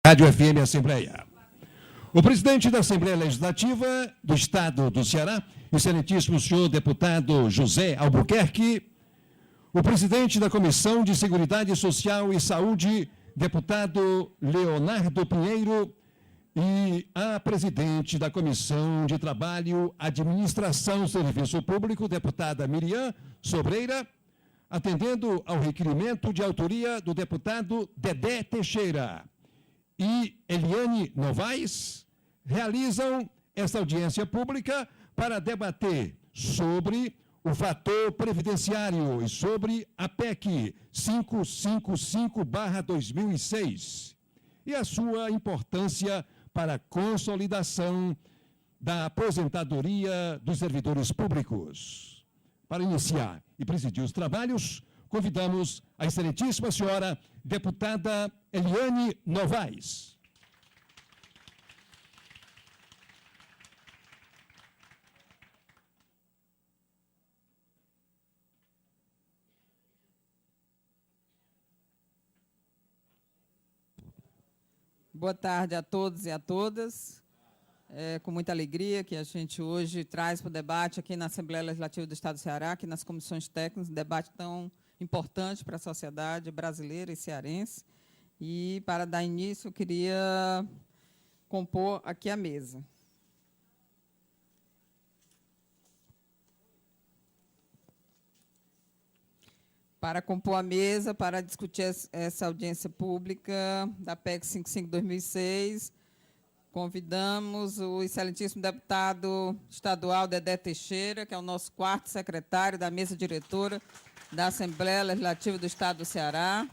Rádio FM Assembleia. O presidente da Assembleia Legislativa do Estado do Ceará, excelentíssimo senhor deputado José Albuquerque, o presidente da Comissão de Seguridade Social e Saúde, deputado Leonardo Pinheiro, e a presidente da Comissão de Trabalho, Administração e Serviço Público, deputada Miriam Sobreira, atendendo ao requerimento de autoria do deputado Dedé Teixeira e Eliane Novaes, realizam esta audiência pública para debater sobre o fator previdenciário e sobre a PEC 555/2006 e a sua importância para a consolidação da aposentadoria dos servidores públicos. Para iniciar e presidir os trabalhos, convidamos a excelentíssima senhora deputada Eliane Novaes. Boa tarde a todos e a todas. É com muita alegria que a gente hoje traz para o debate aqui na Assembleia Legislativa do Estado do Ceará, aqui nas comissões técnicas, um debate tão importante para a sociedade brasileira e cearense. E, para dar início, eu queria compor aqui a mesa. Para compor a mesa, para discutir essa audiência pública da PEC 55/2006, convidamos o excelentíssimo deputado estadual Dedé Teixeira, que é o nosso quarto secretário da mesa diretora da Assembleia Legislativa do Estado do Ceará.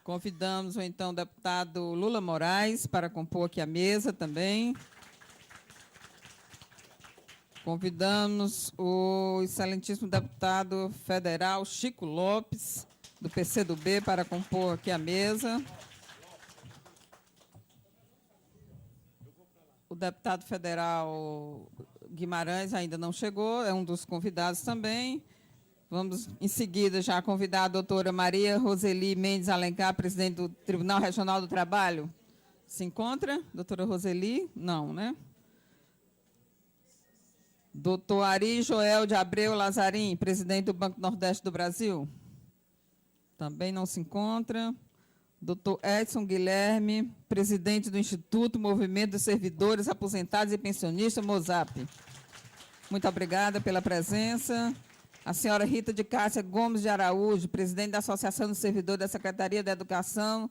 Convidamos o então deputado Lula Moraes para compor aqui a mesa também. Convidamos o excelentíssimo deputado federal Chico Lopes, do PCdoB, para compor aqui a mesa. O deputado federal Guimarães ainda não chegou, é um dos convidados também. Vamos, em seguida, já convidar a doutora Maria Roseli Mendes Alencar, presidente do Tribunal Regional do Trabalho. Se encontra? Doutora Roseli? Não, né? Doutor Ari Joel de Abreu Lazarim, presidente do Banco Nordeste do Brasil. Também não se encontra. Doutor Edson Guilherme, presidente do Instituto Movimento dos Servidores, Aposentados e Pensionistas, MOSAP. Muito obrigada pela presença. A senhora Rita de Cássia Gomes de Araújo, presidente da Associação dos Servidores da Secretaria da Educação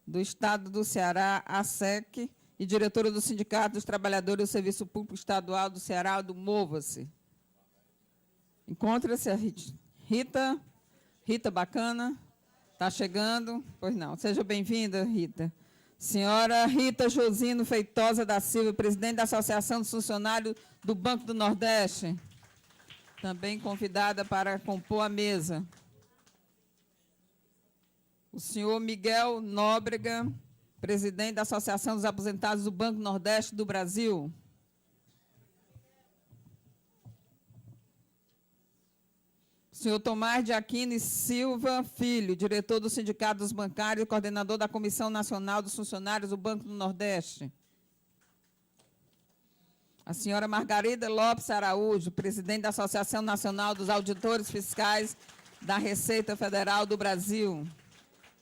do Estado do Ceará, ASEC, e diretora do Sindicato dos Trabalhadores do Serviço Público Estadual do Ceará, do MOVA-se. Encontra-se a Rita. Rita, bacana. Está chegando? Pois não. Seja bem-vinda, Rita. Senhora Rita Josino Feitosa da Silva, presidente da Associação dos Funcionários do Banco do Nordeste, também convidada para compor a mesa. O senhor Miguel Nóbrega, presidente da Associação dos Aposentados do Banco Nordeste do Brasil. O senhor Tomás de Aquino e Silva Filho, diretor do Sindicato dos Bancários e coordenador da Comissão Nacional dos Funcionários do Banco do Nordeste. A senhora Margarida Lopes Araújo, presidente da Associação Nacional dos Auditores Fiscais da Receita Federal do Brasil.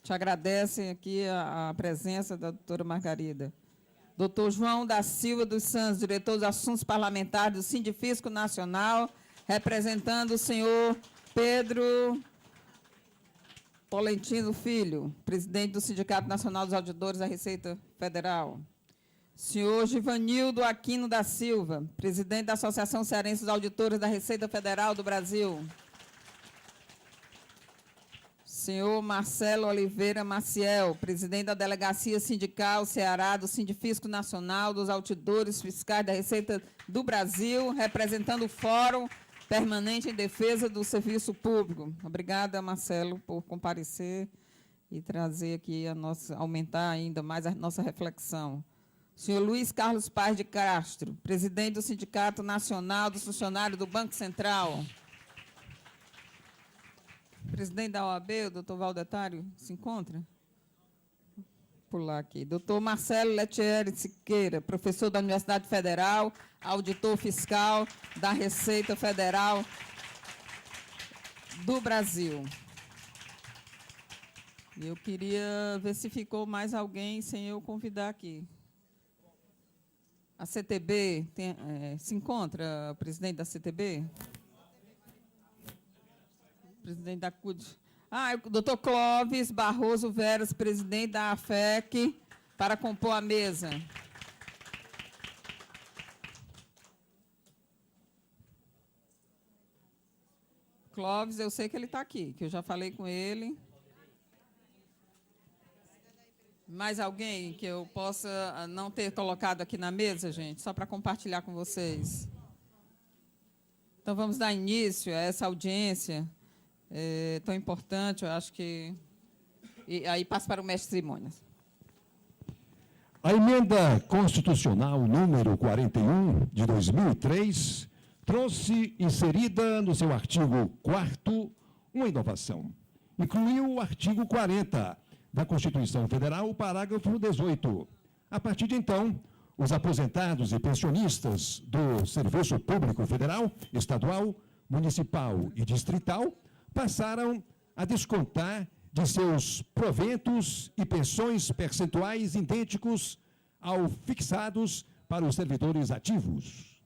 Te agradecem aqui a presença da doutora Margarida. Doutor João da Silva dos Santos, diretor dos Assuntos Parlamentares do Sindifisco Nacional, representando o senhor Pedro Tolentino Filho, presidente do Sindicato Nacional dos Auditores da Receita Federal. Senhor Givanildo Aquino da Silva, presidente da Associação Cearense dos Auditores da Receita Federal do Brasil. Senhor Marcelo Oliveira Maciel, presidente da Delegacia Sindical Ceará do Sindifisco Nacional dos Auditores Fiscais da Receita do Brasil, representando o Fórum Permanente em Defesa do Serviço Público. Obrigada, Marcelo, por comparecer e trazer aqui aumentar ainda mais a nossa reflexão. Senhor Luiz Carlos Paz de Castro, presidente do Sindicato Nacional dos Funcionários do Banco Central. Presidente da OAB, o doutor Valdetário, se encontra? pular aqui. Doutor Marcelo Letieri Siqueira, professor da Universidade Federal, auditor fiscal da Receita Federal do Brasil. Eu queria ver se ficou mais alguém sem eu convidar aqui. A CTB, se encontra o presidente da CTB? Presidente da CUD. O doutor Clóvis Barroso Veras, presidente da AFEC, para compor a mesa. Clóvis, eu sei que ele está aqui, que eu já falei com ele. Mais alguém que eu possa não ter colocado aqui na mesa, gente, só para compartilhar com vocês. Então, vamos dar início a essa audiência tão importante, eu acho que... E aí passo para o mestre de cerimônias. A emenda constitucional número 41, de 2003, trouxe inserida no seu artigo 4º uma inovação. Incluiu o artigo 40 da Constituição Federal, parágrafo 18. A partir de então, os aposentados e pensionistas do Serviço Público Federal, Estadual, Municipal e Distrital passaram a descontar de seus proventos e pensões percentuais idênticos aos fixados para os servidores ativos.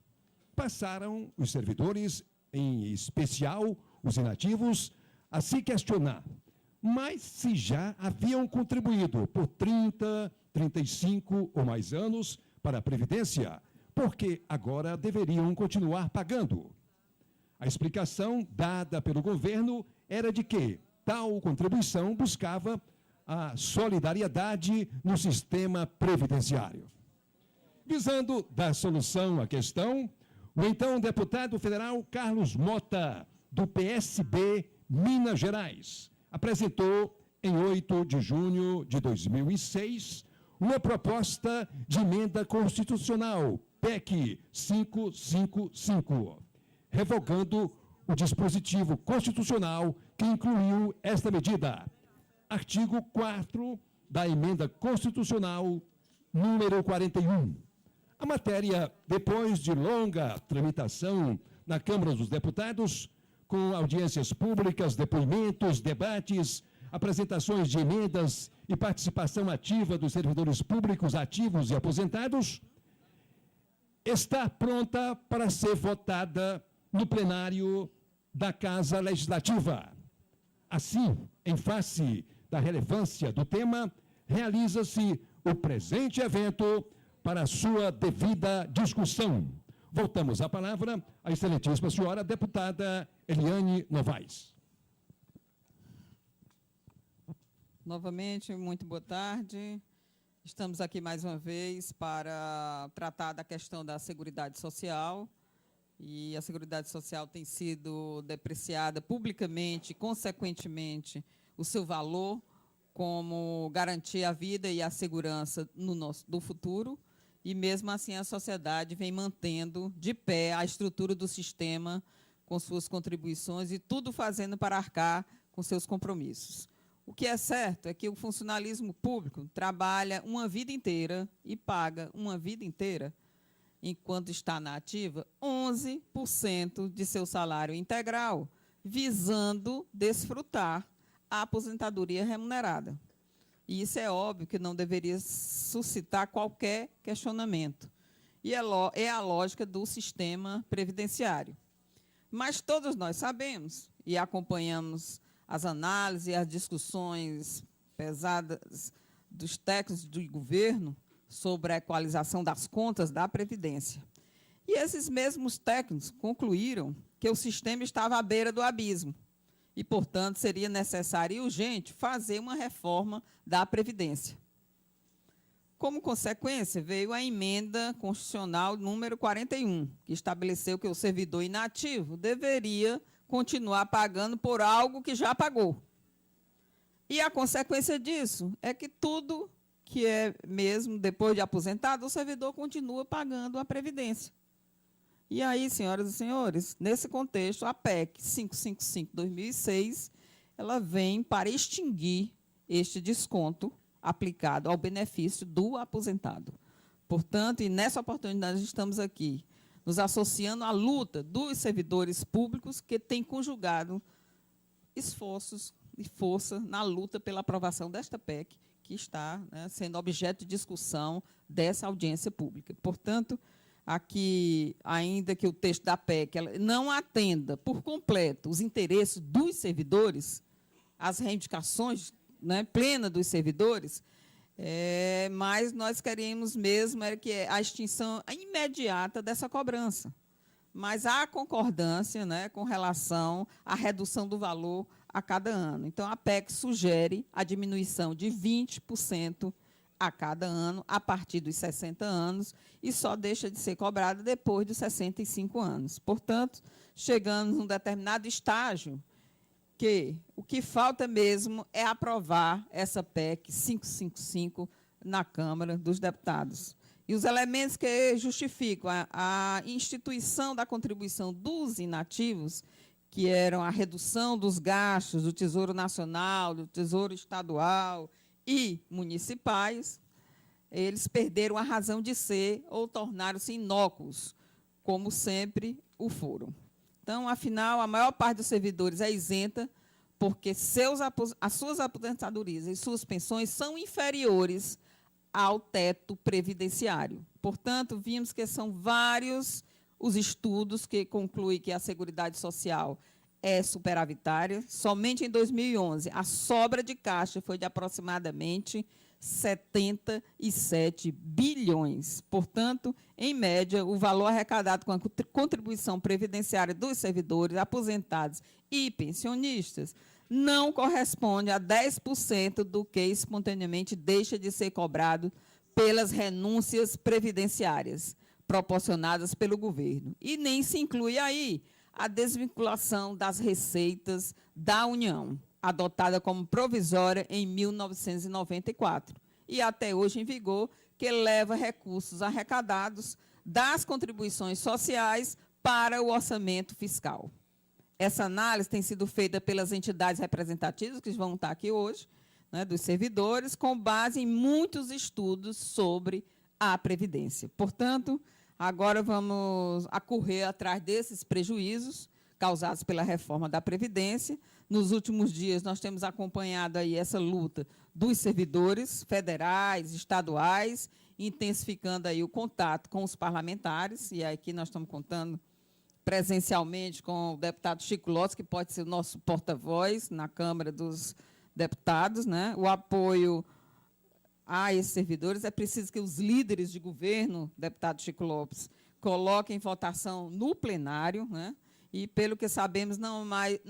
Passaram os servidores, em especial os inativos, a se questionar: mas se já haviam contribuído por 30, 35 ou mais anos para a Previdência, por que agora deveriam continuar pagando? A explicação dada pelo governo era de que tal contribuição buscava a solidariedade no sistema previdenciário. Visando dar solução à questão, o então deputado federal Carlos Mota, do PSB, Minas Gerais, apresentou, em 8 de junho de 2006, uma proposta de emenda constitucional, PEC 555, revogando o dispositivo constitucional que incluiu esta medida. Artigo 4º da emenda constitucional número 41. A matéria, depois de longa tramitação na Câmara dos Deputados, com audiências públicas, depoimentos, debates, apresentações de emendas e participação ativa dos servidores públicos ativos e aposentados, está pronta para ser votada no plenário da Casa Legislativa. Assim, em face da relevância do tema, realiza-se o presente evento para a sua devida discussão. Voltamos a palavra à excelentíssima senhora deputada Eliane Novaes. Novamente, muito boa tarde. Estamos aqui mais uma vez para tratar da questão da Seguridade Social. E a Seguridade Social tem sido depreciada publicamente, consequentemente, o seu valor como garantir a vida e a segurança do futuro. E, mesmo assim, a sociedade vem mantendo de pé a estrutura do sistema com suas contribuições e tudo fazendo para arcar com seus compromissos. O que é certo é que o funcionalismo público trabalha uma vida inteira e paga uma vida inteira, enquanto está na ativa, 11% de seu salário integral, visando desfrutar a aposentadoria remunerada. E isso é óbvio que não deveria suscitar qualquer questionamento. E é a lógica do sistema previdenciário. Mas todos nós sabemos e acompanhamos as análises e as discussões pesadas dos técnicos do governo sobre a equalização das contas da Previdência. E esses mesmos técnicos concluíram que o sistema estava à beira do abismo e, portanto, seria necessário e urgente fazer uma reforma da Previdência. Como consequência, veio a emenda constitucional número 41, que estabeleceu que o servidor inativo deveria continuar pagando por algo que já pagou. E a consequência disso é que tudo que é mesmo depois de aposentado, o servidor continua pagando a Previdência. E aí, senhoras e senhores, nesse contexto, a PEC 555/2006, ela vem para extinguir este desconto aplicado ao benefício do aposentado. Portanto, e nessa oportunidade estamos aqui, nos associando à luta dos servidores públicos que têm conjugado esforços e força na luta pela aprovação desta PEC, que está, né, sendo objeto de discussão dessa audiência pública. Portanto, aqui, ainda que o texto da PEC ela não atenda por completo os interesses dos servidores, as reivindicações, né, plenas dos servidores, mas nós queremos mesmo que a extinção imediata dessa cobrança. Mas há concordância, né, com relação à redução do valor a cada ano. Então, a PEC sugere a diminuição de 20% a cada ano, a partir dos 60 anos, e só deixa de ser cobrada depois dos 65 anos. Portanto, chegamos num determinado estágio que o que falta mesmo é aprovar essa PEC 555 na Câmara dos Deputados. E os elementos que justificam a instituição da contribuição dos inativos, que eram a redução dos gastos do Tesouro Nacional, do Tesouro Estadual e municipais, eles perderam a razão de ser ou tornaram-se inócuos, como sempre o foram. Então, afinal, a maior parte dos servidores é isenta, porque as suas aposentadorias e suas pensões são inferiores ao teto previdenciário. Portanto, vimos que são vários os estudos que concluem que a Seguridade Social é superavitária. Somente em 2011, a sobra de caixa foi de aproximadamente 77 bilhões. Portanto, em média, o valor arrecadado com a contribuição previdenciária dos servidores, aposentados e pensionistas não corresponde a 10% do que espontaneamente deixa de ser cobrado pelas renúncias previdenciárias proporcionadas pelo governo. E nem se inclui aí a desvinculação das receitas da União, adotada como provisória em 1994, e até hoje em vigor, que leva recursos arrecadados das contribuições sociais para o orçamento fiscal. Essa análise tem sido feita pelas entidades representativas, que vão estar aqui hoje, né, dos servidores, com base em muitos estudos sobre a Previdência. Portanto, agora vamos correr atrás desses prejuízos causados pela reforma da Previdência. Nos últimos dias, nós temos acompanhado aí essa luta dos servidores federais, estaduais, intensificando aí o contato com os parlamentares, e aqui nós estamos contando presencialmente com o deputado Chico Lopes, que pode ser o nosso porta-voz na Câmara dos Deputados, né? O apoio a esses servidores. É preciso que os líderes de governo, deputado Chico Lopes, coloquem em votação no plenário, né? E, pelo que sabemos, não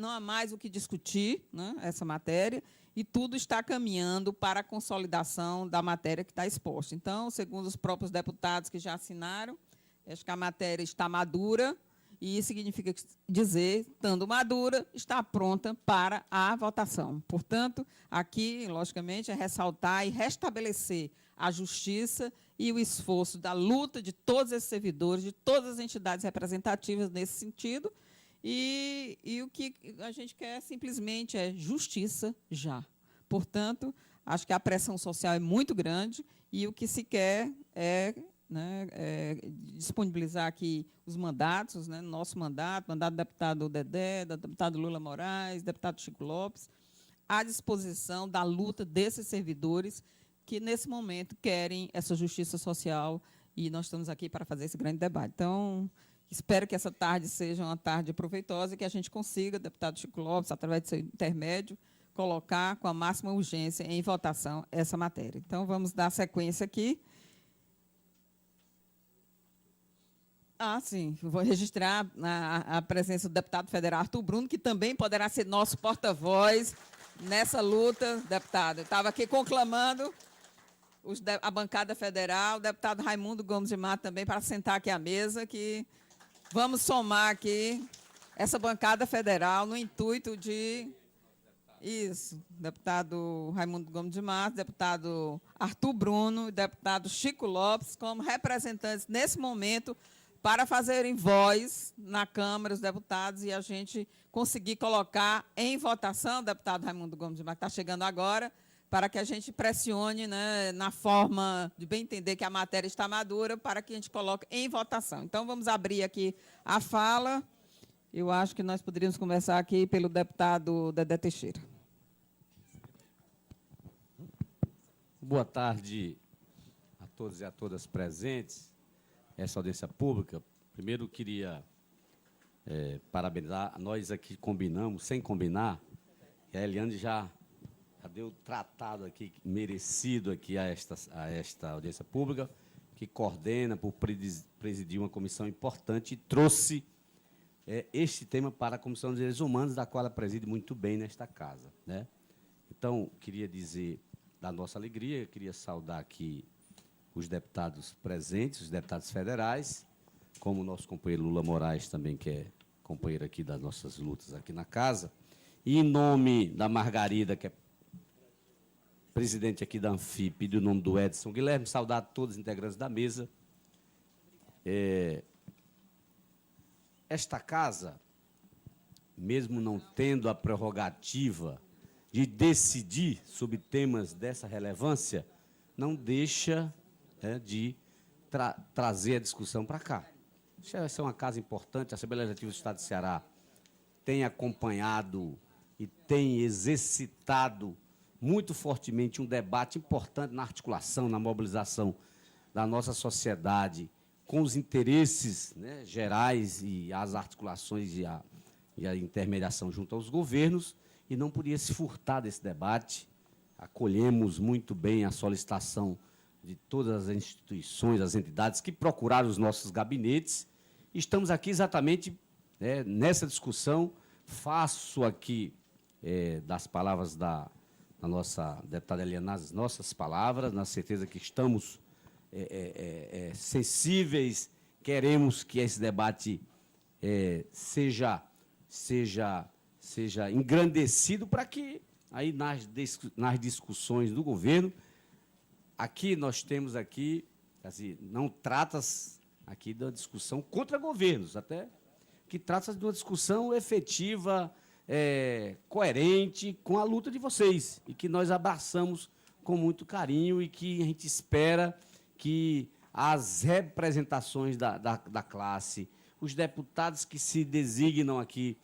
há mais o que discutir, né, essa matéria, e tudo está caminhando para a consolidação da matéria que está exposta. Então, segundo os próprios deputados que já assinaram, acho que a matéria está madura, e isso significa dizer, estando madura, está pronta para a votação. Portanto, aqui, logicamente, é ressaltar e restabelecer a justiça e o esforço da luta de todos esses servidores, de todas as entidades representativas nesse sentido, e o que a gente quer simplesmente é justiça já. Portanto, acho que a pressão social é muito grande e o que se quer é, né, disponibilizar aqui os mandatos, né, nosso mandato do deputado Dedé, do deputado Lula Moraes, deputado Chico Lopes, à disposição da luta desses servidores que, nesse momento, querem essa justiça social, e nós estamos aqui para fazer esse grande debate. Então, espero que essa tarde seja uma tarde proveitosa e que a gente consiga, deputado Chico Lopes, através do seu intermédio, colocar com a máxima urgência em votação essa matéria. Então, vamos dar sequência aqui. Sim, vou registrar a presença do deputado federal Arthur Bruno, que também poderá ser nosso porta-voz nessa luta, deputado. Eu estava aqui conclamando a bancada federal, o deputado Raimundo Gomes de Mato também, para sentar aqui à mesa, que vamos somar aqui essa bancada federal no intuito de... Isso, deputado Raimundo Gomes de Mato, deputado Arthur Bruno, deputado Chico Lopes, como representantes, nesse momento, para fazerem voz na Câmara dos Deputados e a gente conseguir colocar em votação, deputado Raimundo Gomes de Mato, que está chegando agora, para que a gente pressione, né, na forma de bem entender que a matéria está madura, para que a gente coloque em votação. Então, vamos abrir aqui a fala. Eu acho que nós poderíamos começar aqui pelo deputado Dedé Teixeira. Boa tarde a todos e a todas presentes, essa audiência pública. Primeiro, queria parabenizar, nós aqui combinamos, sem combinar, e a Eliane já deu tratado aqui, merecido aqui a esta audiência pública, que coordena por presidir uma comissão importante e trouxe este tema para a Comissão de Direitos Humanos, da qual ela preside muito bem nesta casa, né? Então, queria dizer da nossa alegria, queria saudar aqui os deputados presentes, os deputados federais, como o nosso companheiro Lula Moraes também, que é companheiro aqui das nossas lutas aqui na casa, e em nome da Margarida, que é presidente aqui da Anfip, e do nome do Edson Guilherme, saudar todos os integrantes da mesa. Esta casa, mesmo não tendo a prerrogativa de decidir sobre temas dessa relevância, não deixa de trazer a discussão para cá. Essa é uma casa importante, a Assembleia Legislativa do Estado do Ceará tem acompanhado e tem exercitado muito fortemente um debate importante na articulação, na mobilização da nossa sociedade com os interesses, né, gerais e as articulações e a intermediação junto aos governos, e não podia se furtar desse debate. Acolhemos muito bem a solicitação de todas as instituições, as entidades que procuraram os nossos gabinetes. Estamos aqui exatamente nessa discussão. Faço aqui das palavras da nossa deputada Eliane, as nossas palavras, na certeza que estamos sensíveis, queremos que esse debate seja engrandecido para que, aí nas discussões do governo, aqui nós temos aqui, assim, não trata-se aqui da discussão contra governos, até que trata-se de uma discussão efetiva, coerente com a luta de vocês, e que nós abraçamos com muito carinho e que a gente espera que as representações da classe, os deputados que se designam aqui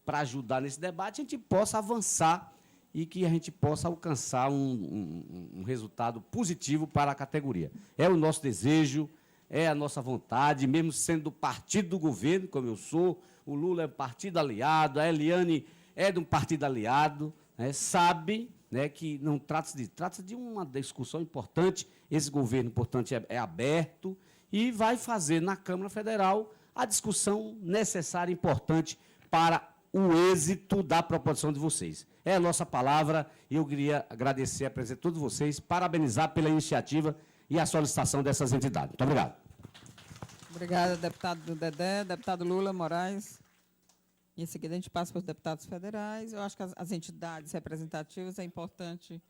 para ajudar nesse debate, a gente possa avançar e que a gente possa alcançar um resultado positivo para a categoria. É o nosso desejo, é a nossa vontade, mesmo sendo do partido do governo, como eu sou, o Lula é um partido aliado, a Eliane é de um partido aliado, né, sabe, né, que não trata-se de uma discussão importante. Esse governo, portanto, é aberto e vai fazer na Câmara Federal a discussão necessária e importante para o êxito da proposição de vocês. É a nossa palavra e eu queria agradecer a presença de todos vocês, parabenizar pela iniciativa e a solicitação dessas entidades. Muito obrigado. Obrigada, deputado Dedé. Deputado Lula Moraes. Em seguida, a gente passa para os deputados federais. Eu acho que as entidades representativas é importante.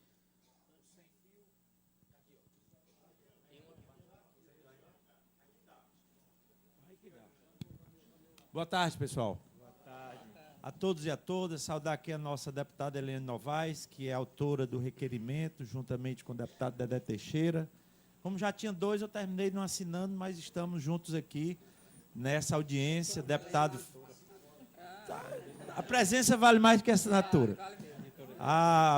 Boa tarde, pessoal. Boa tarde. A todos e a todas, saudar aqui a nossa deputada Eliane Novaes, que é autora do requerimento, juntamente com o deputado Dedé Teixeira. Como já tinha dois, eu terminei não assinando, mas estamos juntos aqui nessa audiência. Deputado... A presença vale mais do que a assinatura.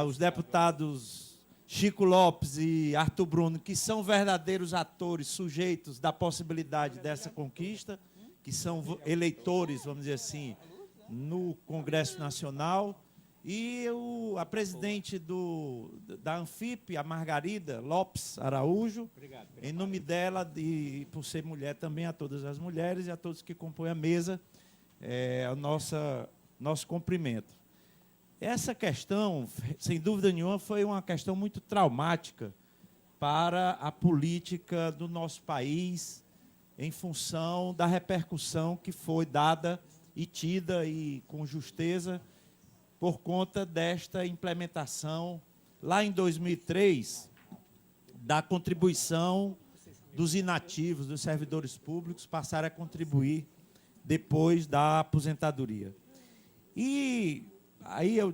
Os deputados Chico Lopes e Arthur Bruno, que são verdadeiros atores, sujeitos da possibilidade dessa conquista, que são eleitores, vamos dizer assim, no Congresso Nacional, e a presidente da Anfip, a Margarida Lopes Araújo, obrigado. Em nome dela, e por ser mulher também, a todas as mulheres e a todos que compõem a mesa, nosso cumprimento. Essa questão, sem dúvida nenhuma, foi uma questão muito traumática para a política do nosso país, em função da repercussão que foi dada e tida, e com justeza, por conta desta implementação, lá em 2003, da contribuição dos inativos, dos servidores públicos, passarem a contribuir depois da aposentadoria. E aí eu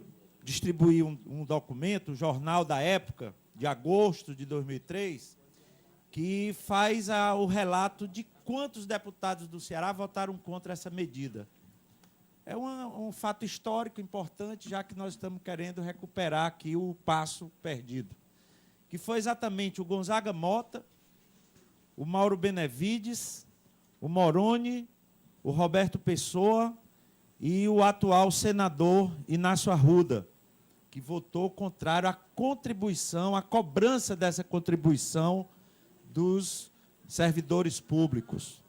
distribuí um documento, um jornal da época, de agosto de 2003, que faz o relato de quantos deputados do Ceará votaram contra essa medida. É um fato histórico importante, já que nós estamos querendo recuperar aqui o passo perdido, que foi exatamente o Gonzaga Mota, o Mauro Benevides, o Moroni, o Roberto Pessoa e o atual senador Inácio Arruda, que votou contrário à contribuição, à cobrança dessa contribuição dos servidores públicos.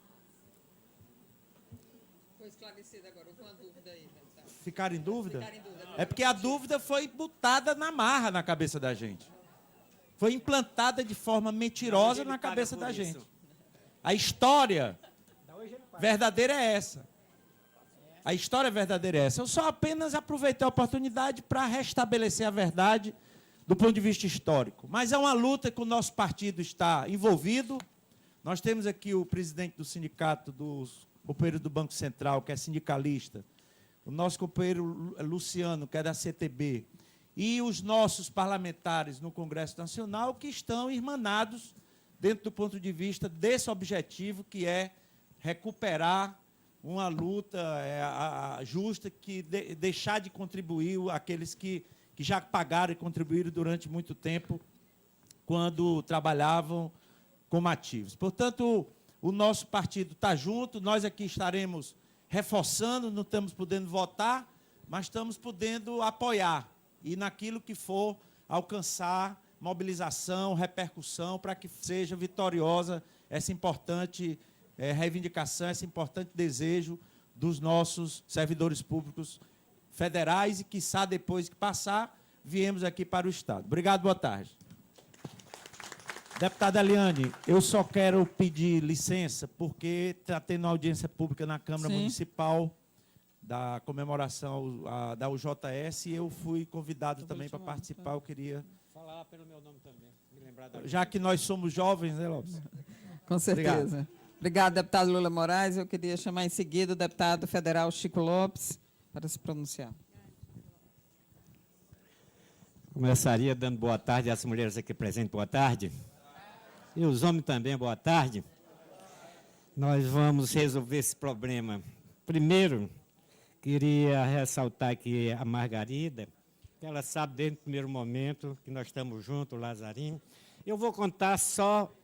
Foi esclarecido agora, com a dúvida aí, deputado. Ficaram em dúvida? Ficaram em dúvida. É porque a dúvida foi botada na marra na cabeça da gente. Foi implantada de forma mentirosa na cabeça da gente. A história verdadeira é essa. A história verdadeira é essa. Eu só apenas aproveitei a oportunidade para restabelecer a verdade do ponto de vista histórico. Mas é uma luta que o nosso partido está envolvido. Nós temos aqui o presidente do sindicato dos companheiros do Banco Central, que é sindicalista, o nosso companheiro Luciano, que é da CTB, e os nossos parlamentares no Congresso Nacional, que estão irmanados dentro do ponto de vista desse objetivo, que é recuperar uma luta justa, que deixar de contribuir aqueles que já pagaram e contribuíram durante muito tempo quando trabalhavam como ativos. Portanto, o nosso partido está junto, nós aqui estaremos reforçando, não estamos podendo votar, mas estamos podendo apoiar, e naquilo que for alcançar mobilização, repercussão, para que seja vitoriosa essa importante reivindicação, esse importante desejo dos nossos servidores públicos federais e, quiçá, depois que passar, viemos aqui para o Estado. Obrigado, boa tarde. Deputada Eliane, eu só quero pedir licença, porque está tendo audiência pública na Câmara Municipal da comemoração da UJS, e eu fui convidado também para participar. Eu queria falar pelo meu nome também, me lembrar da... Já que nós somos jovens, né, Lopes? Com certeza. Obrigado, deputado Lula Moraes. Eu queria chamar em seguida o deputado federal Chico Lopes para se pronunciar. Começaria dando boa tarde às mulheres aqui presentes, boa tarde. E os homens também, boa tarde. Nós vamos resolver esse problema. Primeiro, queria ressaltar aqui a Margarida, que ela sabe desde o primeiro momento que nós estamos juntos, o Lazarinho. Eu vou contar só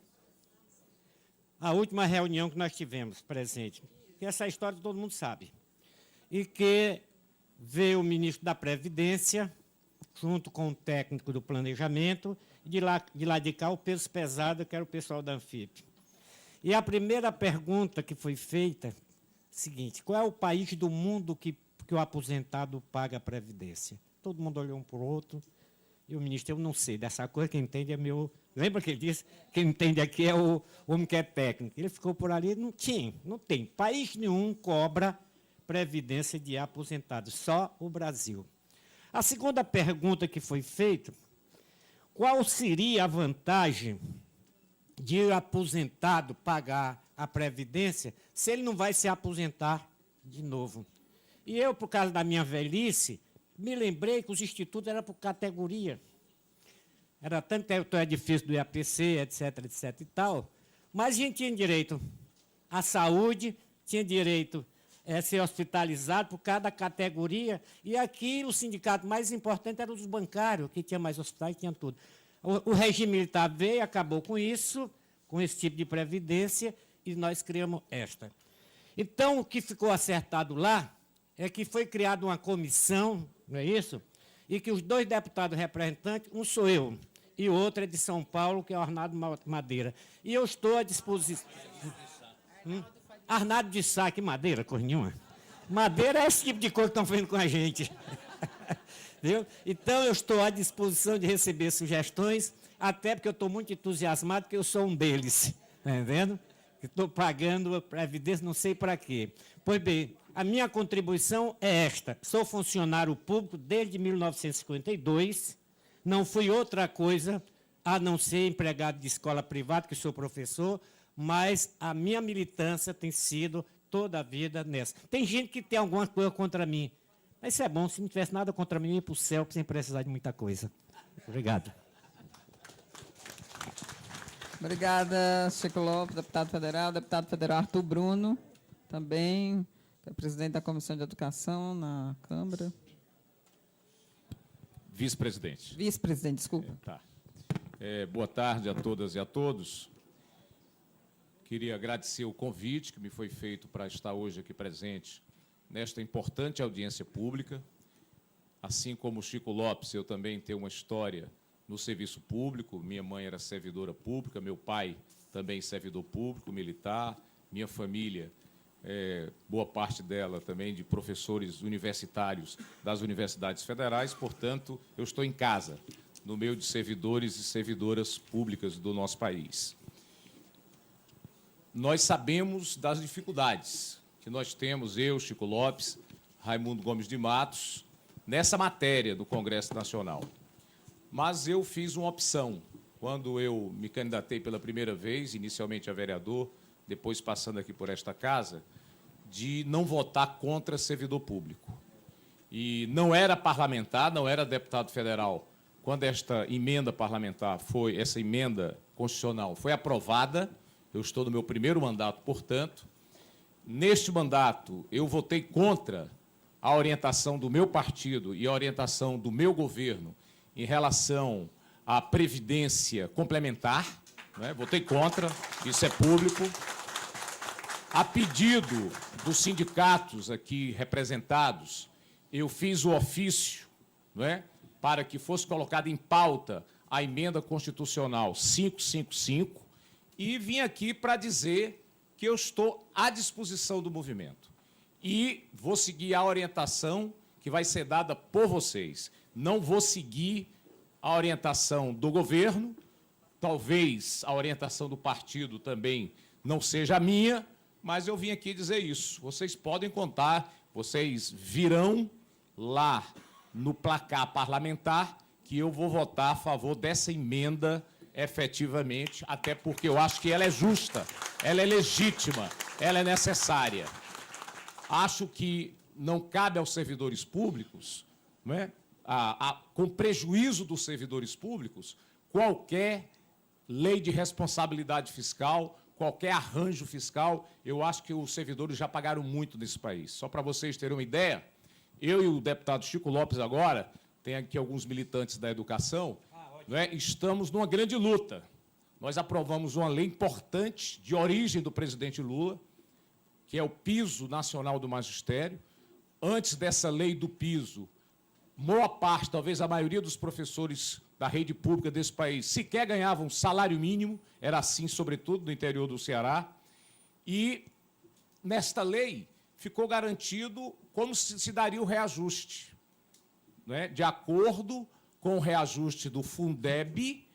a última reunião que nós tivemos presente, que essa história todo mundo sabe. E que veio o ministro da Previdência, junto com o técnico do planejamento, e de lá de cá o peso pesado, que era o pessoal da Anfip. E a primeira pergunta que foi feita, seguinte: qual é o país do mundo que o aposentado paga a Previdência? Todo mundo olhou um para o outro, e o ministro: eu não sei, dessa coisa quem entende é meu... Lembra que ele disse? Quem entende aqui é o homem que é técnico. Ele ficou por ali, não tem. País nenhum cobra Previdência de aposentados, só o Brasil. A segunda pergunta que foi feita: qual seria a vantagem de o aposentado pagar a Previdência se ele não vai se aposentar de novo? E eu, por causa da minha velhice, me lembrei que os institutos eram por categoria. Era tanto que é difícil do IAPC, etc, etc e tal, mas a gente tinha direito à saúde, tinha direito a ser hospitalizado por cada categoria, e aqui o sindicato mais importante era os bancários, que tinha mais hospitais, tinha tudo. O regime militar veio, acabou com isso, com esse tipo de previdência, e nós criamos esta. Então, o que ficou acertado lá é que foi criada uma comissão, não é isso? E que os dois deputados representantes, um sou eu, e o outro é de São Paulo, que é o Arnaldo Madeira. E eu estou à disposição... Arnaldo de Sá, que Madeira, coisa nenhuma. Madeira é esse tipo de coisa que estão fazendo com a gente. Viu? Então, eu estou à disposição de receber sugestões, até porque eu estou muito entusiasmado, porque eu sou um deles. Está entendendo? Estou pagando a Previdência, não sei para quê. Pois bem, a minha contribuição é esta. Sou funcionário público desde 1952, não fui outra coisa a não ser empregado de escola privada, que sou professor, mas a minha militância tem sido toda a vida nessa. Tem gente que tem alguma coisa contra mim. Mas isso é bom, se não tivesse nada contra mim, eu ia para o céu sem precisar de muita coisa. Obrigado. Obrigada, Chico Lopes, deputado federal Arthur Bruno, também, que é presidente da Comissão de Educação na Câmara. Vice-presidente. Vice-presidente, desculpa. Tá. Boa tarde a todas e a todos. Queria agradecer o convite que me foi feito para estar hoje aqui presente nesta importante audiência pública. Assim como o Chico Lopes, eu também tenho uma história no serviço público. Minha mãe era servidora pública, meu pai também servidor público, militar. Minha família, boa parte dela também de professores universitários das universidades federais. Portanto, eu estou em casa, no meio de servidores e servidoras públicas do nosso país. Nós sabemos das dificuldades que nós temos, eu, Chico Lopes, Raimundo Gomes de Matos, nessa matéria do Congresso Nacional. Mas eu fiz uma opção. Quando eu me candidatei pela primeira vez, inicialmente a vereador, depois passando aqui por esta casa, de não votar contra servidor público. E não era parlamentar, não era deputado federal. Quando esta emenda parlamentar essa emenda constitucional foi aprovada, eu estou no meu primeiro mandato, portanto, neste mandato eu votei contra a orientação do meu partido e a orientação do meu governo em relação à previdência complementar, né? Votei contra, isso é público. A pedido dos sindicatos aqui representados, eu fiz o ofício, não é, para que fosse colocada em pauta a emenda constitucional 555 e vim aqui para dizer que eu estou à disposição do movimento. E vou seguir a orientação que vai ser dada por vocês. Não vou seguir a orientação do governo, talvez a orientação do partido também não seja a minha, mas eu vim aqui dizer isso. Vocês podem contar, vocês virão lá no placar parlamentar que eu vou votar a favor dessa emenda efetivamente, até porque eu acho que ela é justa, ela é legítima, ela é necessária. Acho que não cabe aos servidores públicos, não é? Com prejuízo dos servidores públicos, qualquer lei de responsabilidade fiscal, qualquer arranjo fiscal. Eu acho que os servidores já pagaram muito nesse país. Só para vocês terem uma ideia, eu e o deputado Chico Lopes agora, tem aqui alguns militantes da educação, não é? Estamos numa grande luta. Nós aprovamos uma lei importante de origem do presidente Lula, que é o Piso Nacional do Magistério. Antes dessa lei do piso, boa parte, talvez a maioria dos professores da rede pública desse país sequer ganhavam salário mínimo, era assim, sobretudo, no interior do Ceará. E, nesta lei, ficou garantido como se daria o reajuste, né? De acordo com o reajuste do Fundeb,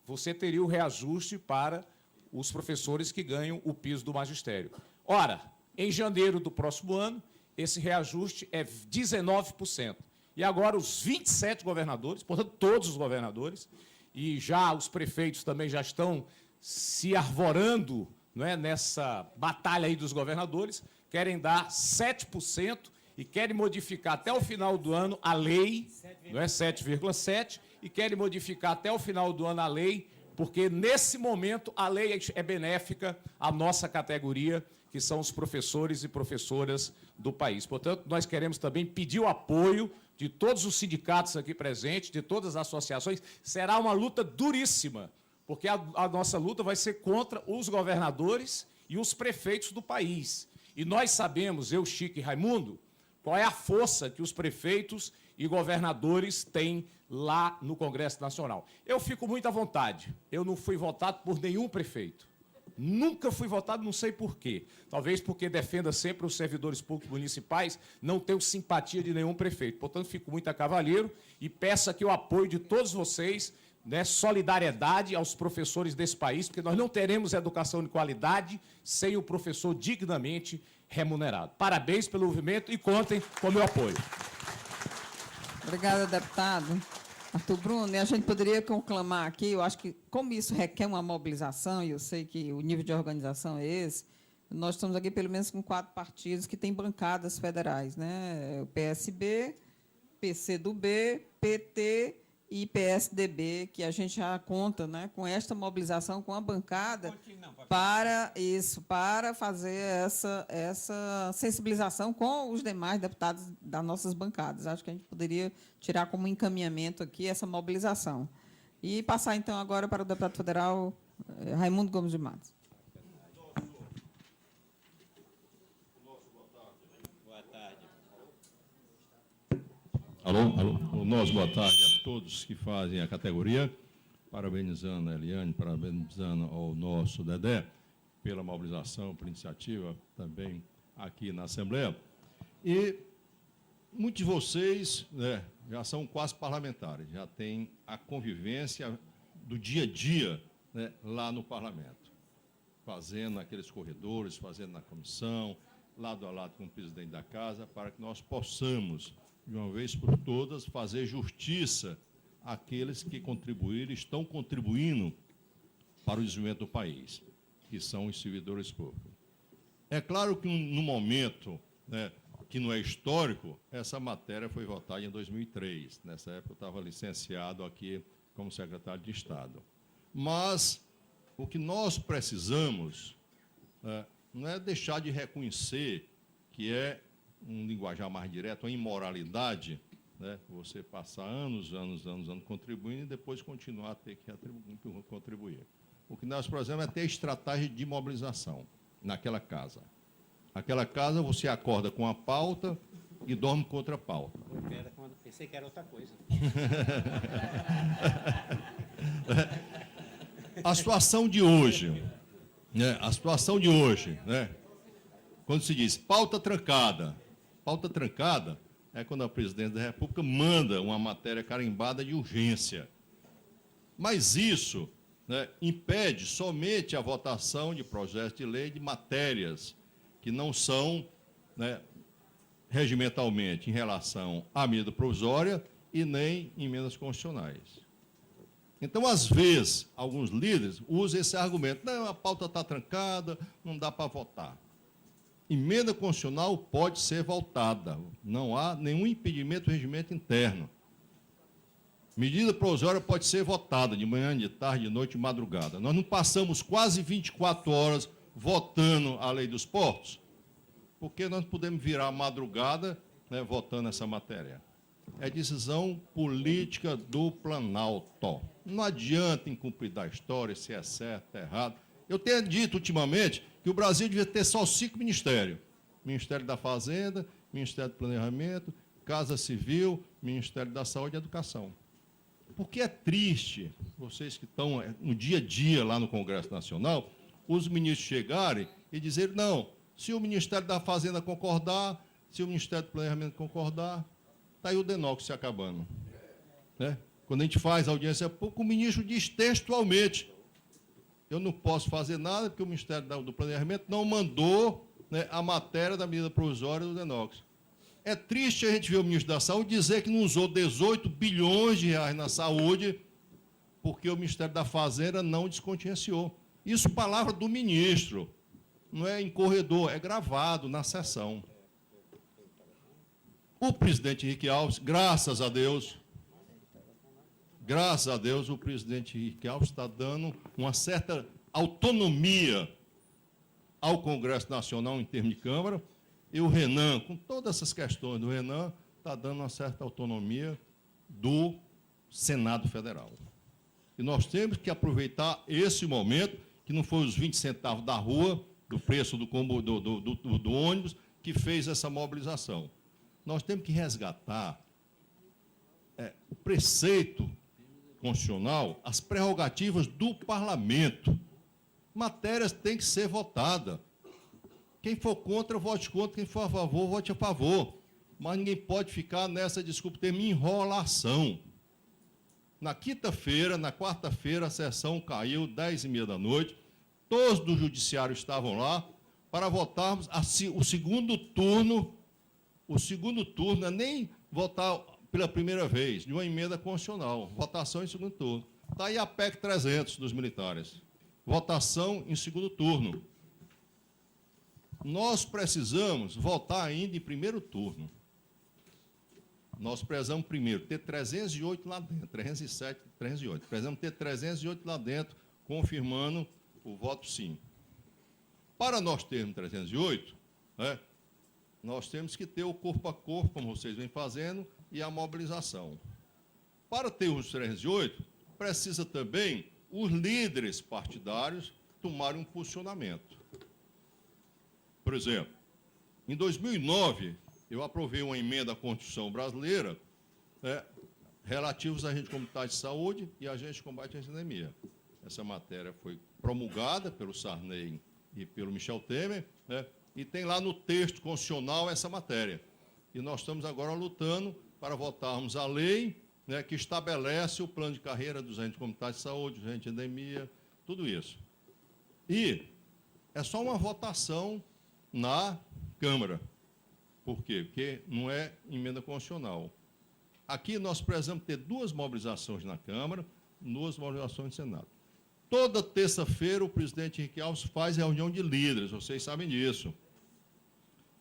você teria o reajuste para os professores que ganham o piso do magistério. Ora, em janeiro do próximo ano, esse reajuste é 19%. E agora os 27 governadores, portanto, todos os governadores, e já os prefeitos também já estão se arvorando, não é, nessa batalha aí dos governadores, querem dar 7% e querem modificar até o final do ano a lei, não é 7,7%, e querem modificar até o final do ano a lei, porque, nesse momento, a lei é benéfica à nossa categoria, que são os professores e professoras do país. Portanto, nós queremos também pedir o apoio de todos os sindicatos aqui presentes, de todas as associações. Será uma luta duríssima, porque a nossa luta vai ser contra os governadores e os prefeitos do país. E nós sabemos, eu, Chico e Raimundo, qual é a força que os prefeitos e governadores têm lá no Congresso Nacional. Eu fico muito à vontade. Eu não fui votado por nenhum prefeito. Nunca fui votado, não sei por quê. Talvez porque defenda sempre os servidores públicos municipais, não tenho simpatia de nenhum prefeito. Portanto, fico muito a cavalheiro e peço aqui o apoio de todos vocês, né, solidariedade aos professores desse país, porque nós não teremos educação de qualidade sem o professor dignamente remunerado. Parabéns pelo movimento e contem com o meu apoio. Obrigada, deputado Arthur Bruno. E a gente poderia conclamar aqui, eu acho que, como isso requer uma mobilização, e eu sei que o nível de organização é esse, nós estamos aqui pelo menos com 4 partidos que têm bancadas federais, né? O PSB, PCdoB, PT e PSDB, que a gente já conta, né, com esta mobilização com a bancada para isso, para fazer essa sensibilização com os demais deputados das nossas bancadas. Acho que a gente poderia tirar como encaminhamento aqui essa mobilização. E passar, então, agora para o deputado federal Raimundo Gomes de Matos. Alô, nós, boa tarde a todos que fazem a categoria, parabenizando a Eliane, parabenizando ao nosso Dedé pela mobilização, pela iniciativa também aqui na Assembleia. E muitos de vocês, né, já são quase parlamentares, já têm a convivência do dia a dia, né, lá no parlamento, fazendo aqueles corredores, fazendo na comissão, lado a lado com o presidente da casa, para que nós possamos, de uma vez por todas, fazer justiça àqueles que contribuíram, estão contribuindo para o desenvolvimento do país, que são os servidores públicos. É claro que, no momento, né, que não é histórico, essa matéria foi votada em 2003. Nessa época, eu estava licenciado aqui como secretário de Estado. Mas o que nós precisamos, né, não é deixar de reconhecer que é um linguajar mais direto, a imoralidade, né? Você passar anos contribuindo e depois continuar a ter que contribuir. O que nós precisamos é ter estratégia de mobilização naquela casa. Aquela casa você acorda com a pauta e dorme com outra pauta. Pensei que era outra coisa. A situação de hoje, né? A situação de hoje, né? Quando se diz pauta trancada é quando a presidência da República manda uma matéria carimbada de urgência. Mas isso, né, impede somente a votação de projetos de lei de matérias que não são, né, regimentalmente em relação à medida provisória e nem emendas constitucionais. Então, às vezes, alguns líderes usam esse argumento: não, a pauta está trancada, não dá para votar. Emenda constitucional pode ser votada, não há nenhum impedimento do regimento interno. Medida provisória pode ser votada de manhã, de tarde, de noite, de madrugada. Nós não passamos quase 24 horas votando a lei dos portos, porque nós podemos virar a madrugada, né, votando essa matéria. É decisão política do Planalto. Não adianta incumprir da história, se é certo, é errado. Eu tenho dito ultimamente que o Brasil devia ter só 5 ministérios. Ministério da Fazenda, Ministério do Planejamento, Casa Civil, Ministério da Saúde e Educação. Porque é triste, vocês que estão no dia a dia lá no Congresso Nacional, os ministros chegarem e dizerem: não, se o Ministério da Fazenda concordar, se o Ministério do Planejamento concordar, está aí o DENOX se acabando. Né? Quando a gente faz audiência pública, o ministro diz textualmente: eu não posso fazer nada porque o Ministério do Planejamento não mandou, né, a matéria da medida provisória do DENOX. É triste a gente ver o ministro da Saúde dizer que não usou 18 bilhões de reais na saúde porque o Ministério da Fazenda não descontinuou. Isso, palavra do ministro, não é em corredor, é gravado na sessão. O presidente Henrique Alves, graças a Deus, o presidente Henrique Alves está dando uma certa autonomia ao Congresso Nacional em termos de Câmara, e o Renan, com todas essas questões do Renan, está dando uma certa autonomia do Senado Federal. E nós temos que aproveitar esse momento, que não foi os 20 centavos da rua, do preço do ônibus, que fez essa mobilização. Nós temos que resgatar o preceito constitucional, as prerrogativas do parlamento. Matérias têm que ser votadas. Quem for contra, vote contra. Quem for a favor, vote a favor. Mas ninguém pode ficar nessa, desculpa o termo, enrolação. Na quinta-feira, na quarta-feira, a sessão caiu 10h30 da noite. Todos do judiciário estavam lá para votarmos o segundo turno. O segundo turno não é nem votar pela primeira vez, de uma emenda constitucional. Votação em segundo turno. Está aí a PEC 300 dos militares. Votação em segundo turno. Nós precisamos votar ainda em primeiro turno. nós prezamos primeiro ter 308 lá dentro, 307, 308. Prezamos ter 308 lá dentro, confirmando o voto sim. Para nós termos 308, nós temos que ter o corpo a corpo, como vocês vêm fazendo, e a mobilização. Para ter os 308, precisa também os líderes partidários tomarem um posicionamento. Por exemplo, em 2009, eu aprovei uma emenda à Constituição brasileira relativos a agentes comunitários de saúde e agentes de combate à endemia. Essa matéria foi promulgada pelo Sarney e pelo Michel Temer, e tem lá no texto constitucional essa matéria. E nós estamos agora lutando para votarmos a lei que estabelece o plano de carreira dos agentes comunitários de saúde, dos agentes de endemia, tudo isso. E é só uma votação na Câmara. Por quê? Porque não é emenda constitucional. Aqui nós precisamos ter 2 mobilizações na Câmara, 2 mobilizações no Senado. Toda terça-feira o presidente Henrique Alves faz reunião de líderes, vocês sabem disso.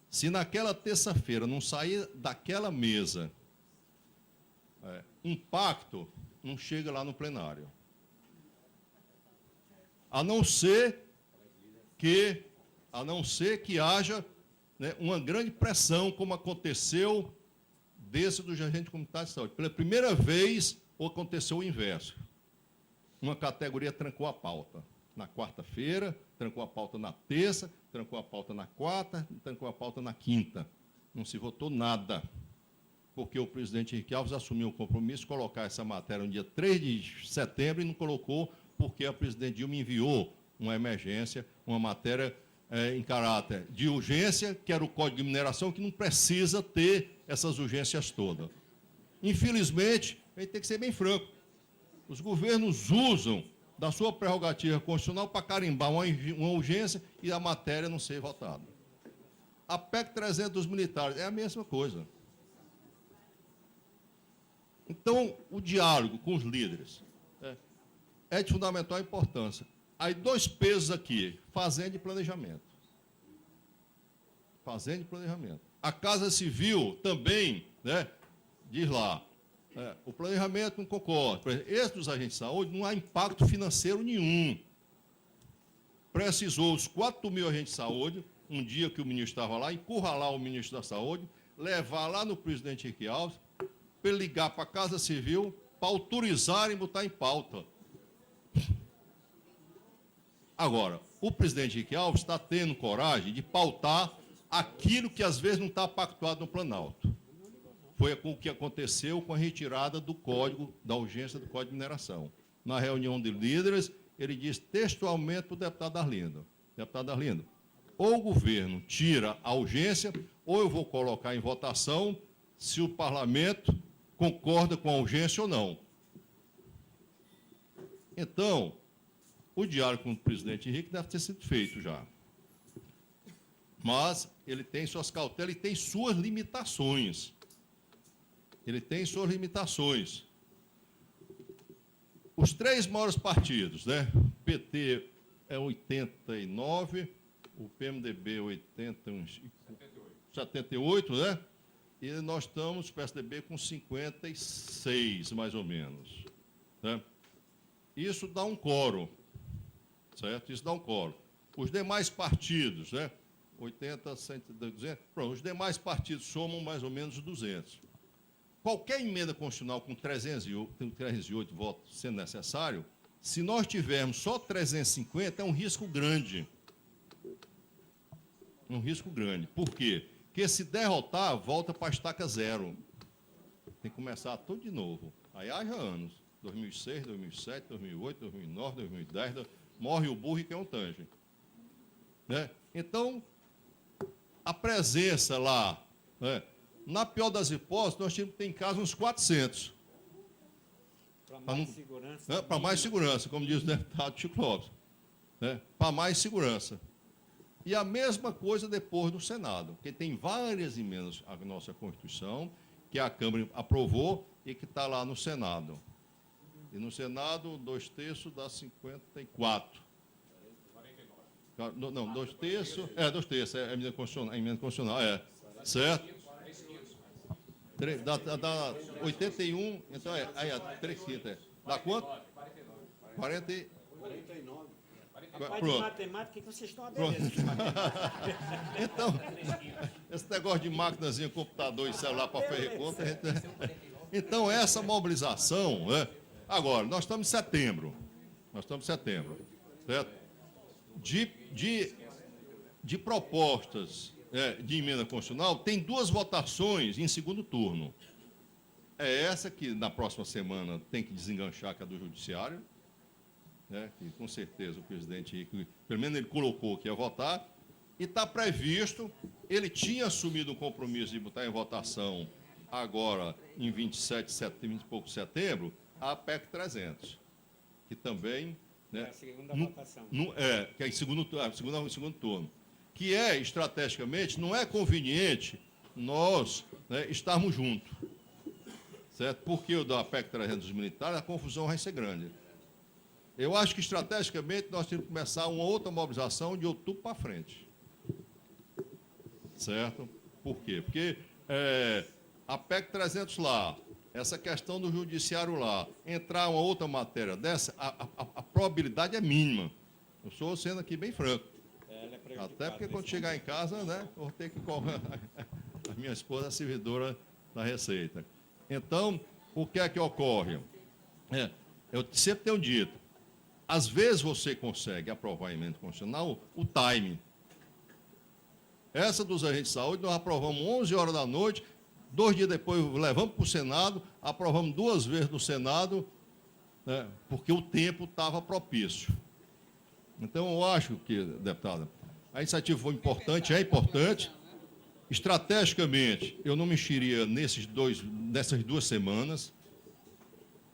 Se naquela terça-feira não sair daquela mesa um pacto, não chega lá no plenário. A não ser que haja uma grande pressão, como aconteceu desse dos agentes comunitários de saúde. Pela primeira vez, aconteceu o inverso. Uma categoria trancou a pauta na quarta-feira, trancou a pauta na terça, trancou a pauta na quarta, trancou a pauta na quinta. Não se votou nada, porque o presidente Henrique Alves assumiu o compromisso de colocar essa matéria no dia 3 de setembro e não colocou porque a presidente Dilma enviou uma emergência, uma matéria em caráter de urgência, que era o Código de Mineração, que não precisa ter essas urgências todas. Infelizmente, a gente tem que ser bem franco, os governos usam da sua prerrogativa constitucional para carimbar uma urgência e a matéria não ser votada. A PEC 300 dos militares é a mesma coisa. Então, o diálogo com os líderes é de fundamental importância. Aí, 2 pesos aqui, fazenda e planejamento. Fazenda e planejamento. A Casa Civil também, diz lá, o planejamento não concorda. Por exemplo, esse dos agentes de saúde não há impacto financeiro nenhum. Precisou os 4.000 agentes de saúde, um dia que o ministro estava lá, encurralar o ministro da Saúde, levar lá no presidente Henrique Alves, para ele ligar para a Casa Civil, para autorizar e botar em pauta. Agora, o presidente Henrique Alves está tendo coragem de pautar aquilo que às vezes não está pactuado no Planalto. Foi o que aconteceu com a retirada do código, da urgência do Código de Mineração. Na reunião de líderes, ele disse textualmente para o deputado Arlindo: deputado Arlindo, ou o governo tira a urgência, ou eu vou colocar em votação se o parlamento concorda com a urgência ou não. Então, o diálogo com o presidente Henrique deve ter sido feito já. Mas ele tem suas cautelas e tem suas limitações. Ele tem suas limitações. Os 3 maiores partidos, o PT é 89, o PMDB 78, e nós estamos, o PSDB, com 56, mais ou menos. Isso dá um quórum, certo? Isso dá um quórum. Os demais partidos, 80, 100, 200, pronto, os demais partidos somam mais ou menos 200. Qualquer emenda constitucional com 308 votos sendo necessário, se nós tivermos só 350, é um risco grande. Um risco grande. Por quê? Porque se derrotar, volta para a estaca zero. Tem que começar tudo de novo. Aí haja anos. 2006, 2007, 2008, 2009, 2010, morre o burro e quem é o tange. Então, a presença lá, na pior das hipóteses, nós temos que ter em casa uns 400. Para mais segurança. Para mais segurança, como diz o deputado Chico Lopes. Para mais segurança. E a mesma coisa depois no Senado, porque tem várias emendas à nossa Constituição, que a Câmara aprovou e que está lá no Senado. E no Senado, 2/3 dá 54. 49. Não, 2/3, 2/3, é a emenda constitucional, certo? Dá 81, então aí, 3 quintas. Dá quanto? 40 e... Pai de Pronto. matemática, que vocês estão Pronto. abertos. Então, esse negócio de máquinazinha, computador e celular para fazer conta... Então, essa mobilização... Né? Agora, nós estamos em setembro. Certo? De propostas de emenda constitucional, tem 2 votações em segundo turno. É essa que, na próxima semana, tem que desenganchar, que é do Judiciário, né, que, com certeza, o presidente, pelo menos ele colocou que ia votar, e está previsto, ele tinha assumido um compromisso de botar em votação, agora, em 27 de setembro, 20 e pouco de setembro, a PEC 300, que também... Né, É a segunda votação. Que é em segundo turno. Que é, estrategicamente, não é conveniente nós, né, estarmos juntos. Certo? Porque o da PEC 300 dos militares, a confusão vai ser grande. Eu acho que, estrategicamente, nós temos que começar uma outra mobilização de outubro para frente. Certo? Por quê? Porque a PEC 300 lá, essa questão do judiciário lá, entrar uma outra matéria dessa, a probabilidade é mínima. Eu estou sendo aqui bem franco. Até porque quando chegar em casa, né, eu vou ter que cobrar. A minha esposa é servidora da Receita. Então, o que é que ocorre? Eu sempre tenho dito, às vezes você consegue aprovar a emenda constitucional, o time. Essa dos agentes de saúde, nós aprovamos 11 horas da noite, 2 dias depois levamos para o Senado, aprovamos 2 vezes no Senado, né, porque o tempo estava propício. Então, eu acho que, deputada, a iniciativa foi importante, é importante. Estrategicamente, eu não mexeria nessas 2 semanas.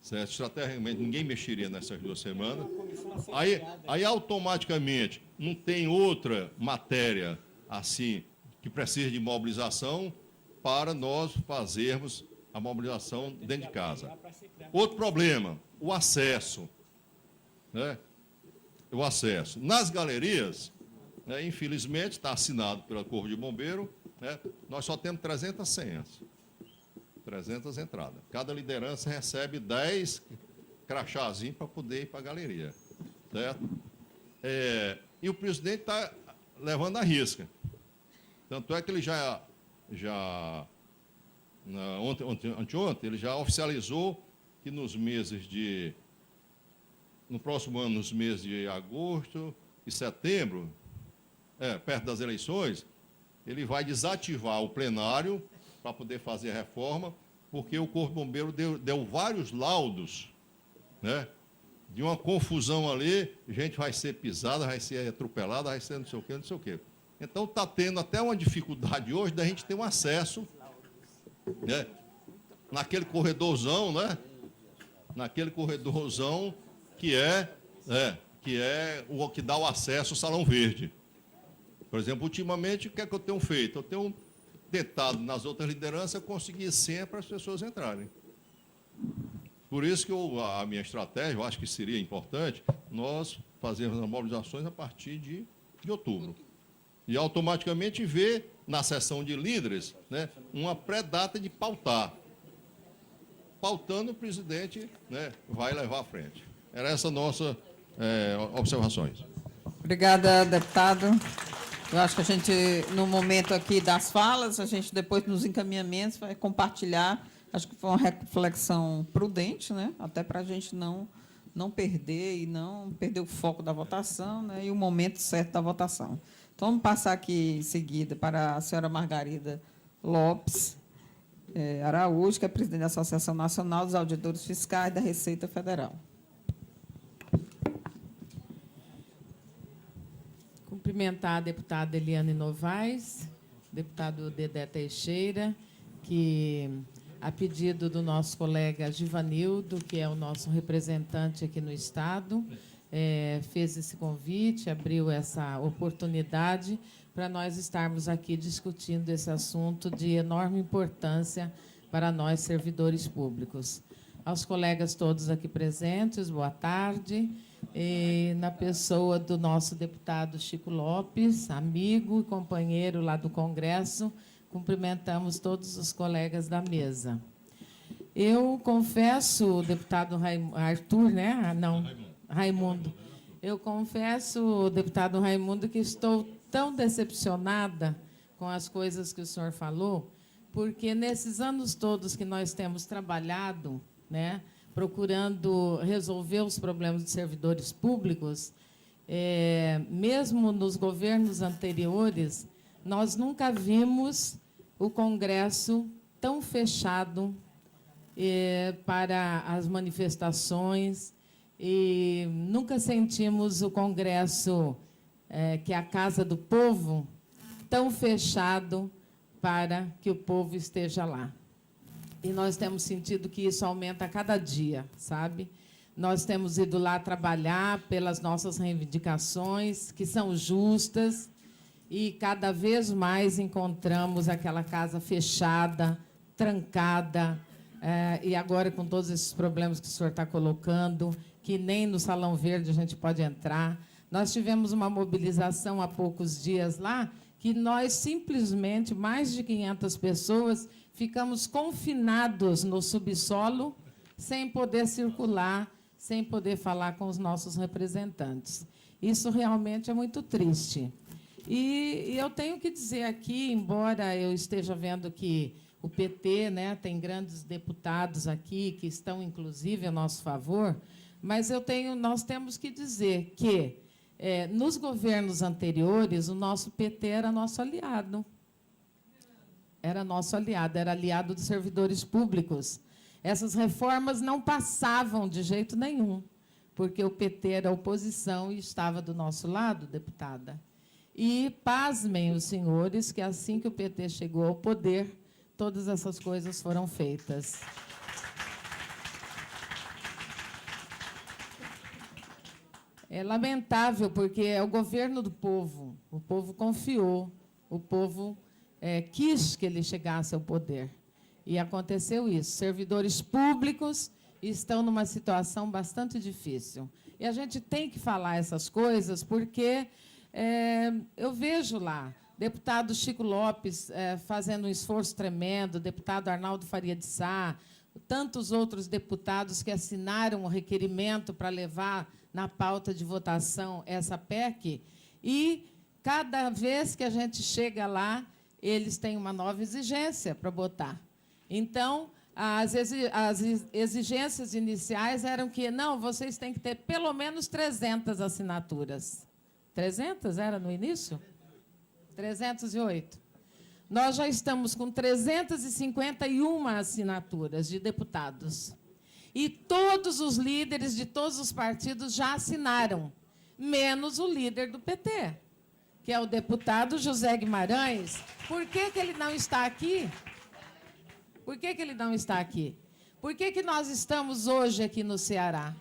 Certo? Estrategicamente, ninguém mexeria nessas 2 semanas. Aí, automaticamente, não tem outra matéria assim que precisa de mobilização para nós fazermos a mobilização dentro de casa. Outro problema, o acesso. Né? O acesso. Nas galerias, né, infelizmente, está assinado pela Corpo de Bombeiro, né, nós só temos 300 senhas. 300 entradas. Cada liderança recebe 10 crachazinhos para poder ir para a galeria. Certo? E o presidente está levando a risca. Tanto é que ele anteontem, ele já oficializou que no próximo ano, nos meses de agosto e setembro, perto das eleições, ele vai desativar o plenário para poder fazer a reforma, porque o Corpo Bombeiro deu vários laudos, né, de uma confusão ali, gente vai ser pisada, vai ser atropelada, vai ser não sei o quê, não sei o quê. Então, está tendo até uma dificuldade hoje da gente ter um acesso, né, naquele corredorzão, né, naquele corredorzão que é o que dá o acesso ao Salão Verde. Por exemplo, ultimamente, o que é que eu tenho feito? Eu tenho tentado, nas outras lideranças, conseguir sempre as pessoas entrarem. Por isso que a minha estratégia, eu acho que seria importante, nós fazermos as mobilizações a partir de outubro. E automaticamente ver, na sessão de líderes, né, uma pré-data de pautar. Pautando, o presidente, né, vai levar à frente. Era essa nossa observações. Obrigada, deputado. Eu acho que a gente, no momento aqui das falas, a gente depois nos encaminhamentos vai compartilhar. Acho que foi uma reflexão prudente, né? Até para a gente não perder e não perder o foco da votação, né? E o momento certo da votação. Então, vamos passar aqui em seguida para a senhora Margarida Lopes Araújo, que é presidente da Associação Nacional dos Auditores Fiscais da Receita Federal. Cumprimentar a deputada Eliane Novaes, deputado Dedé Teixeira, que, a pedido do nosso colega Givanildo, que é o nosso representante aqui no Estado, fez esse convite, abriu essa oportunidade para nós estarmos aqui discutindo esse assunto de enorme importância para nós, servidores públicos. Aos colegas todos aqui presentes, boa tarde. E na pessoa do nosso deputado Chico Lopes, amigo e companheiro lá do Congresso, cumprimentamos todos os colegas da mesa. Eu confesso, deputado Arthur, né? Ah, não, Raimundo. Eu confesso, deputado Raimundo, que estou tão decepcionada com as coisas que o senhor falou, porque nesses anos todos que nós temos trabalhado, né, procurando resolver os problemas dos servidores públicos, mesmo nos governos anteriores, nós nunca vimos o Congresso tão fechado para as manifestações, e nunca sentimos o Congresso, que é a Casa do Povo, tão fechado para que o povo esteja lá. E nós temos sentido que isso aumenta a cada dia, sabe? Nós temos ido lá trabalhar pelas nossas reivindicações, que são justas, e cada vez mais encontramos aquela casa fechada, trancada, e agora com todos esses problemas que o senhor está colocando, que nem no Salão Verde a gente pode entrar. Nós tivemos uma mobilização há poucos dias lá, que nós simplesmente, mais de 500 pessoas, ficamos confinados no subsolo, sem poder circular, sem poder falar com os nossos representantes. Isso realmente é muito triste. E eu tenho que dizer aqui, embora eu esteja vendo que o PT, né, tem grandes deputados aqui que estão, inclusive, a nosso favor, mas nós temos que dizer que, nos governos anteriores, o nosso PT era nosso aliado. Era nosso aliado, era aliado dos servidores públicos. Essas reformas não passavam de jeito nenhum, porque o PT era oposição e estava do nosso lado, deputada. E pasmem os senhores que, assim que o PT chegou ao poder, todas essas coisas foram feitas. É lamentável, porque é o governo do povo. O povo confiou, o povo quis que ele chegasse ao poder. E aconteceu isso. Servidores públicos estão numa situação bastante difícil. E a gente tem que falar essas coisas, porque eu vejo lá deputado Chico Lopes fazendo um esforço tremendo, deputado Arnaldo Faria de Sá, tantos outros deputados que assinaram o requerimento para levar na pauta de votação essa PEC, e cada vez que a gente chega lá, eles têm uma nova exigência para botar. Então, as exigências iniciais eram que, não, vocês têm que ter pelo menos 300 assinaturas. 300 era no início? 308. Nós já estamos com 351 assinaturas de deputados. E todos os líderes de todos os partidos já assinaram, menos o líder do PT, que é o deputado José Guimarães. Por que ele não está aqui? Por que ele não está aqui? Por que nós estamos hoje aqui no Ceará?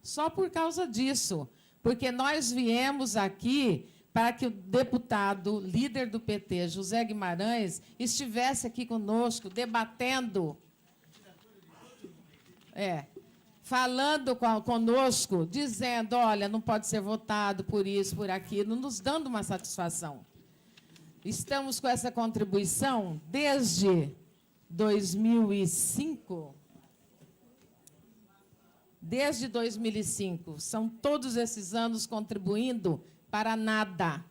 Só por causa disso. Porque nós viemos aqui para que o deputado, líder do PT, José Guimarães, estivesse aqui conosco, debatendo, falando conosco, dizendo, olha, não pode ser votado por isso, por aquilo, nos dando uma satisfação. Estamos com essa contribuição desde 2005. Desde 2005, são todos esses anos contribuindo para nada.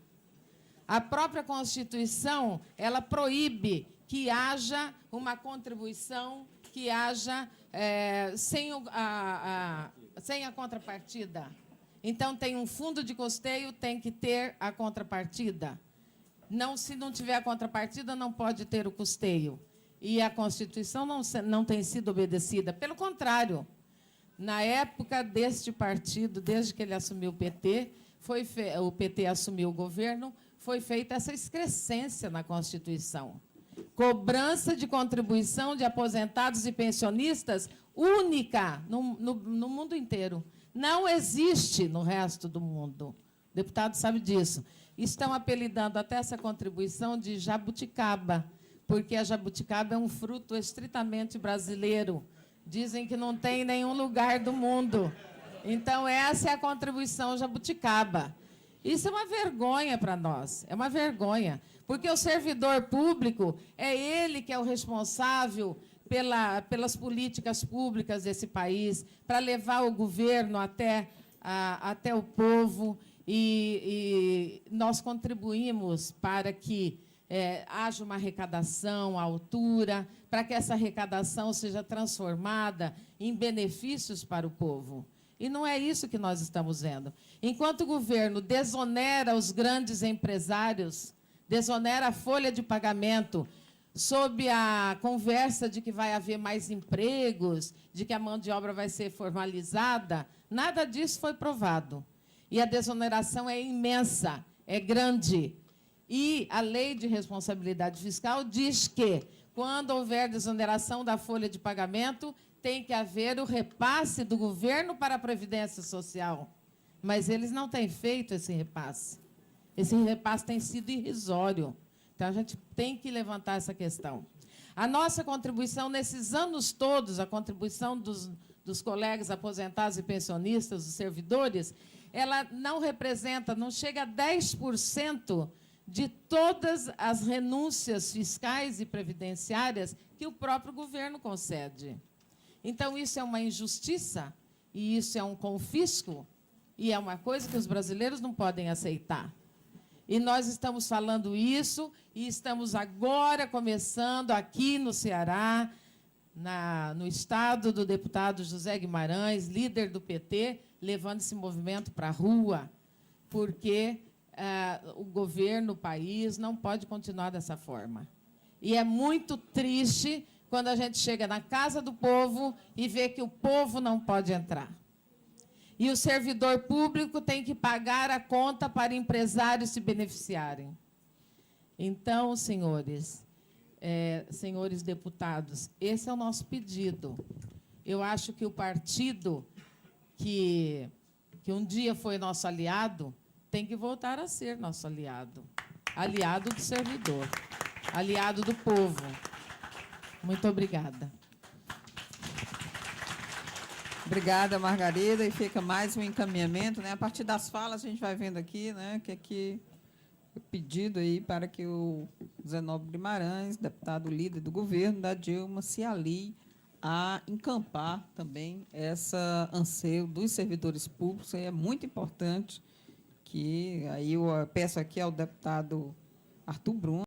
A própria Constituição, ela proíbe que haja uma contribuição, que haja sem a contrapartida. Então, tem um fundo de custeio, tem que ter a contrapartida. Não, se não tiver a contrapartida, não pode ter o custeio. E a Constituição não tem sido obedecida. Pelo contrário, na época deste partido, desde que ele assumiu o PT, o PT assumiu o governo, foi feita essa excrescência na Constituição. Cobrança de contribuição de aposentados e pensionistas única no mundo inteiro. Não existe no resto do mundo. O deputado sabe disso. Estão apelidando até essa contribuição de jabuticaba, porque a jabuticaba é um fruto estritamente brasileiro. Dizem que não tem em nenhum lugar do mundo. Então, essa é a contribuição jabuticaba. Isso é uma vergonha para nós, é uma vergonha, porque o servidor público é ele que é o responsável pelas políticas públicas desse país, para levar o governo até o povo, e nós contribuímos para que haja uma arrecadação à altura, para que essa arrecadação seja transformada em benefícios para o povo. E não é isso que nós estamos vendo. Enquanto o governo desonera os grandes empresários, desonera a folha de pagamento, sob a conversa de que vai haver mais empregos, de que a mão de obra vai ser formalizada, nada disso foi provado. E a desoneração é imensa, é grande. E a lei de responsabilidade fiscal diz que, quando houver desoneração da folha de pagamento, tem que haver o repasse do governo para a Previdência Social. Mas eles não têm feito esse repasse. Esse repasse tem sido irrisório. Então, a gente tem que levantar essa questão. A nossa contribuição, nesses anos todos, a contribuição dos colegas aposentados e pensionistas, dos servidores, ela não representa, não chega a 10% de todas as renúncias fiscais e previdenciárias que o próprio governo concede. Então, isso é uma injustiça, e isso é um confisco, e é uma coisa que os brasileiros não podem aceitar. E nós estamos falando isso, e estamos agora começando aqui no Ceará, no estado do deputado José Guimarães, líder do PT, levando esse movimento para a rua, porque o governo, o país, não pode continuar dessa forma. E é muito triste quando a gente chega na casa do povo e vê que o povo não pode entrar. E o servidor público tem que pagar a conta para empresários se beneficiarem. Então, senhores deputados, esse é o nosso pedido. Eu acho que o partido que um dia foi nosso aliado tem que voltar a ser nosso aliado. Aliado do servidor, aliado do povo. Muito obrigada. Obrigada, Margarida. E fica mais um encaminhamento, né? A partir das falas, a gente vai vendo aqui, né, que aqui o pedido aí para que o Zé Nobre Guimarães, deputado líder do governo da Dilma, se alie a encampar também essa anseio dos servidores públicos. É muito importante que aí eu peço aqui ao deputado Arthur Bruno